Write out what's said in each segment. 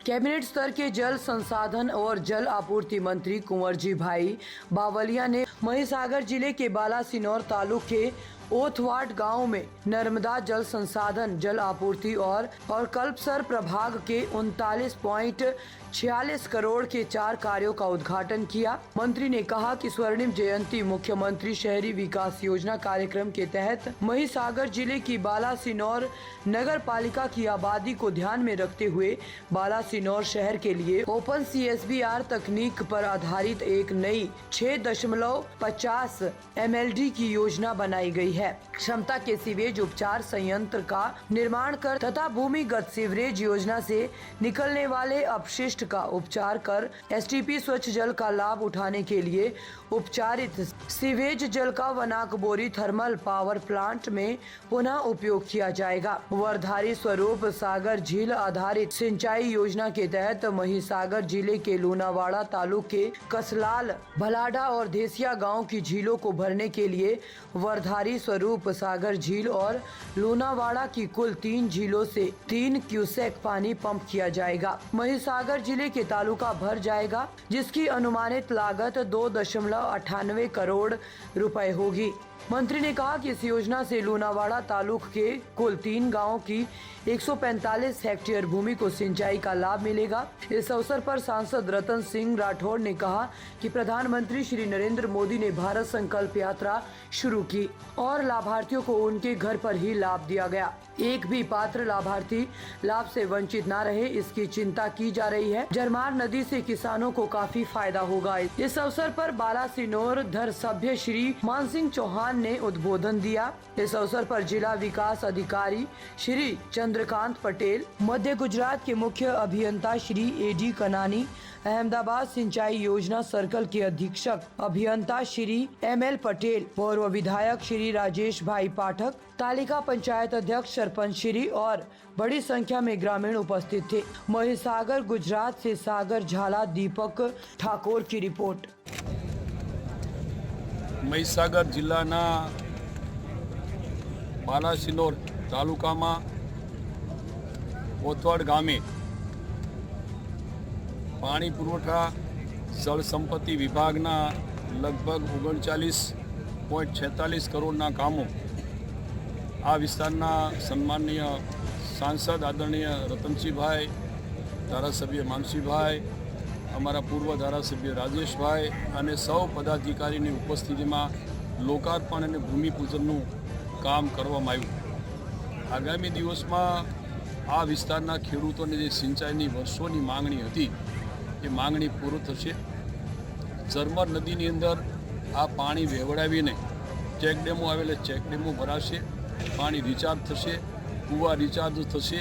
Cabinet स्तर के जल संसाधन और जल आपूर्ति मंत्री कुंवरजी भाई बावलिया ने महिसागर जिले के बालासिनोर तालुक के ओथवाट गांव में नर्मदा जल संसाधन जल आपूर्ति और कल्पसर प्रभाग के 39.46 करोड़ के 4 कार्यों का उद्घाटन किया। मंत्री ने कहा कि स्वर्णिम जयंती मुख्यमंत्री शहरी विकास योजना कार्यक्रम के तहत महिसागर जिले की बालासिनोर नगर पालिका की आबादी को ध्यान में रखते हुए बालासिनोर शहर के लिए ओपन CSBR तकनीक पर आधारित एक नई 6.50 MLD की योजना बनाई गई है। क्षमता के सीवेज उपचार संयंत्र का निर्माण कर तथा भूमिगत सीवरेज योजना से निकलने वाले अपशिष्ट का उपचार कर STP स्वच्छ जल का लाभ उठाने के लिए उपचारित सीवेज जल का वनाकबोरी थर्मल पावर प्लांट में पुनः उपयोग किया जाएगा। वर्धारी स्वरूप सागर झील आधारित सिंचाई योजना के तहत महिसागर जिले के लूनावाड़ा तालुक के कसलाल, भलाडा और देसिया गांव की झीलों को भरने के लिए वर्धारी स्वरूप सागर झील और लूनावाड़ा की कुल 3 झीलों से 3 क्यूसेक पानी पंप किया जाएगा। महिसागर जिले के तालुका भर जाएगा, जिसकी अनुमानित लागत 2.98 करोड़ रुपए होगी। मंत्री ने कहा कि इस योजना से लूनावाड़ा तालुक के कुल 3 गांवों की 145 हेक्टेयर भूमि को सिंचाई का लाभ मिलेगा। इस अवसर पर सांसद रतन सिंह राठौड़ ने कहा कि प्रधानमंत्री श्री नरेंद्र मोदी ने भारत संकल्प यात्रा शुरू की और लाभार्थियों को उनके घर पर ही लाभ दिया गया। एक भी पात्र लाभार्थी लाभ से वंचित न रहे, इसकी चिंता की जा रही है। जरमार नदी से किसानों को काफी फायदा होगा। इस अवसर पर बालासिनोर धर सभ्य श्री मान सिंह चौहान ने उद्बोधन दिया। इस अवसर पर जिला विकास अधिकारी श्री चंद्रकांत पटेल, मध्य गुजरात के मुख्य अभियंता श्री AD कनानी, अहमदाबाद सिंचाई योजना सर्कल के अधीक्षक अभियंता श्री ML पटेल, पूर्व विधायक श्री राजेश भाई पाठक, तालिका पंचायत अध्यक्ष सरपंच श्री और बड़ी संख्या में ग्रामीण उपस्थित थे। महिसागर गुजरात से सागर झाला, दीपक ठाकुर की रिपोर्ट। महिसागर जिल्लाना बालासिनोर तालुकामां ओथवाड गामे पाणी पुरवठा जल संपत्ति विभागना लगभग 39.46 करोड़ना कामों आ विस्तारना सन्माननीय सांसद आदरणीय रतनसिंह भाई, धारासभ्य मानसी भाई, अमरा पूर्व धारासभ्य राजेश भाई अने सौ पदाधिकारी की उपस्थिति में लोकार्पण और भूमिपूजन काम करवामां आव्युं। आगामी दिवस में आ विस्तारना खेडूतोने जे सिंचाईनी वर्षोनी मांगणी हती ए मांगणी पूरी थशे। झरमर नदीनी अंदर आ पाणी वेवड़ावीने चेकडेमो आवेला चेकडेमो भराशे, पाणी रिचार्ज थशे, कूवा रिचार्ज थशे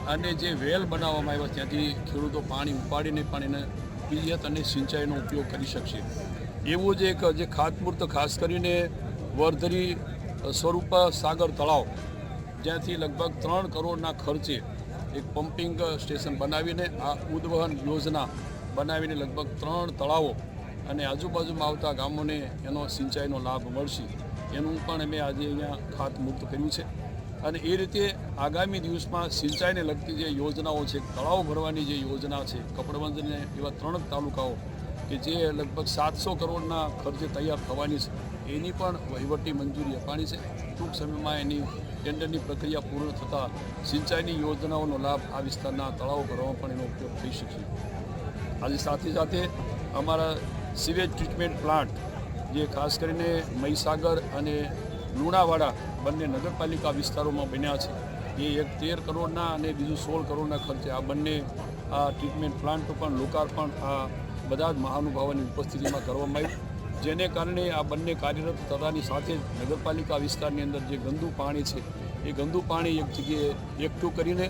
अने जे वेल बनाववामां आव्या त्यांथी खेडूतो पाणी उपाडीने पाणीने पियत अने सिंचाईनो उपयोग करी शकशे। एवो ज एक जे खातमुहूर्त खास करीने वर्धरी स्वरूप सागर तळाव ज्यांथी लगभग 3 करोड़ना खर्चे एक पंपिंग स्टेशन बनावीने आ उद्वहन योजना बनावीने लगभग 3 तळावो अने आजूबाजूमां आवता गामोने एनो सिंचाईनो लाभ मळशे एनुं पण अमे आजे अहींया खातमुहूर्त कर्युं छे। अने ए रीते आगामी दिवसमां सिंचाईने लगती जे योजनाओ छे, तळाव भरवानी जे योजना छे, कपड़वंजने एवा 3 तालुकाओ के जे लगभग 700 करोड़ना खर्चे तैयार थवानी छे एनी पण वहीवटी मंजूरी अपाणी छे। टूंक समयमां एनी टेन्डरनी प्रक्रिया पूर्ण थता सिंचाईनी योजनाओनो लाभ आ विस्तारना तळाव भरवामां पण एनो उपयोग थई शकशे। आज साथे साथे अमारा सीवेज ट्रीटमेंट प्लांट जे खास करीने महिसागर अने लूणावाड़ा बंने नगरपालिका विस्तारोमां बन्या छे ए एक 13 करोड़ना अने बीजू 16 करोड़ना खर्चे आ बंने आ ट्रीटमेंट प्लांट पण लोकार्पण आ बधा ज महानुभावोनी उपस्थितिमां करवामां आव्युं, जेने कारणे आ बंने कार्यरत थतानी साथे नगरपालिका विस्तारनी अंदर जे गंदू पाणी छे ए गंदू पाणी एक जग्याए एकठું કરીને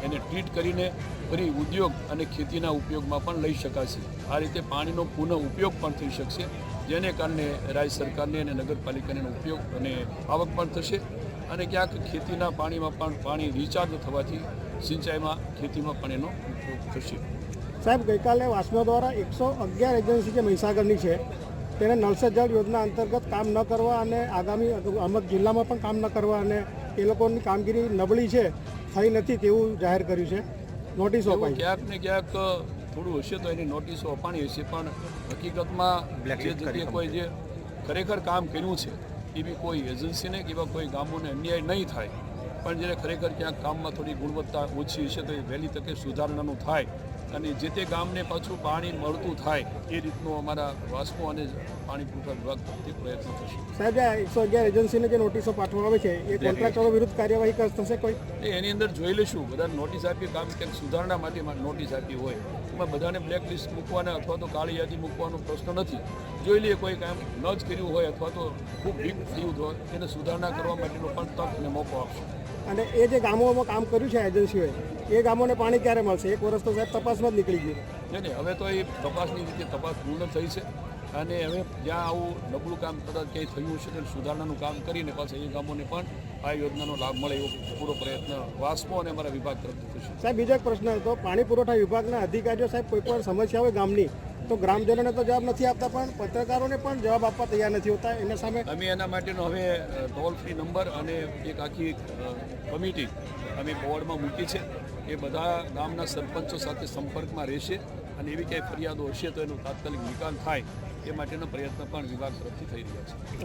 એને ટ્રીટ કરીને ફરી ઉદ્યોગ અને ખેતીના ઉપયોગમાં પણ લઈ શકાશે। આ રીતે પાણીનો પુનઃ ઉપયોગ પણ થઈ શકશે, જેને કારણે રાજ્ય સરકારને અને નગરપાલિકાને ઉપયોગ અને આવક પણ થશે અને ક્યાંક ખેતીના પાણીમાં પણ પાણી રિચાર્જ થવાથી સિંચાઈમાં ખેતીમાં પણ એનો ઉપયોગ થશે। સાહેબ, ગઈકાલે વાસ્મો દ્વારા 111 એજન્સી જે મહીસાગરની છે તેને નળ સે જળ યોજના અંતર્ગત કામ ન કરવા અને આગામી અમુક જિલ્લામાં પણ કામ ન કરવા અને એ લોકોની કામગીરી નબળી છે, થઈ નથી તેવું જાહેર કર્યું છે। નોટિસો એવું અપાઈ? ક્યાંક ને ક્યાંક થોડું હશે તો એની નોટિસો અપાણી હશે, પણ હકીકતમાં જે જગ્યાએ કોઈ જે ખરેખર કામ કર્યું છે એવી કોઈ એજન્સીને કે એવા કોઈ ગામોને અન્યાય નહીં થાય, પણ જ્યારે ખરેખર ક્યાંક કામમાં થોડી ગુણવત્તા ઓછી હશે તો એ વહેલી તકે સુધારણાનું થાય અને જે તે ગામને પાછું પાણી મળતું થાય એ રીતનો અમારા વાસ્મો અને પાણી પુરવઠા વિભાગ તરફથી પ્રયત્ન થશે. સાહેબ, આ 111 એજન્સીને જે નોટિસો પાઠવવામાં આવે છે એ કોન્ટ્રાક્ટરો વિરુદ્ધ કાર્યવાહી થશે કોઈ? એની અંદર જોઈ લઈશું. બધા નોટિસ આપી કામ ક્યાંક સુધારણા માટે નોટિસ આપી હોય એમાં બધાને બ્લેક લિસ્ટ મૂકવાના અથવા તો કાળી યાદી મૂકવાનો પ્રશ્ન નથી. જોઈ લઈએ કોઈ કામ ન જ કર્યું હોય અથવા તો ખૂબ ડીપ થયું હોય એને સુધારણા કરવા માટેનો પણ તક અને મોકો આપશે. અને એ જે ગામોમાં કામ કર્યું છે એજન્સીઓએ, એ ગામોને પાણી ક્યારે મળશે? 1 વર્ષ તો સાહેબ તપાસમાં જ નીકળી ગયું. નહીં, હવે તો એ તપાસની રીતે તપાસ પૂર્ણ થઈ છે અને હવે જ્યાં આવું નબળું કામ કદાચ ક્યાંય થયું છે તેને સુધારણાનું કામ કરીને પાછા એ ગામોને પણ આ યોજનાનો લાભ મળે એવો પૂરો પ્રયત્ન વાસ્મો અને અમારા વિભાગ તરફથી થશે. સાહેબ, બીજો એક પ્રશ્ન હતો, પાણી પુરવઠા વિભાગના અધિકારીઓ સાહેબ કોઈ પણ સમસ્યા હોય ગામની તો ગ્રામજનોને તો જવાબ નથી આપતા, પણ પત્રકારોને પણ જવાબ આપવા તૈયાર નથી હોતા. એના સામે અમે એના માટેનો હવે ટોલ ફ્રી નંબર અને એક આખી કમિટી અમે બોર્ડમાં મૂકી છે. એ બધા ગામના સરપંચો સાથે સંપર્કમાં રહેશે અને એવી ક્યાંય ફરિયાદો હશે તો એનો તાત્કાલિક નિકાલ થાય એ માટેનો પ્રયત્ન પણ વિભાગ તરફથી થઈ રહ્યા છે.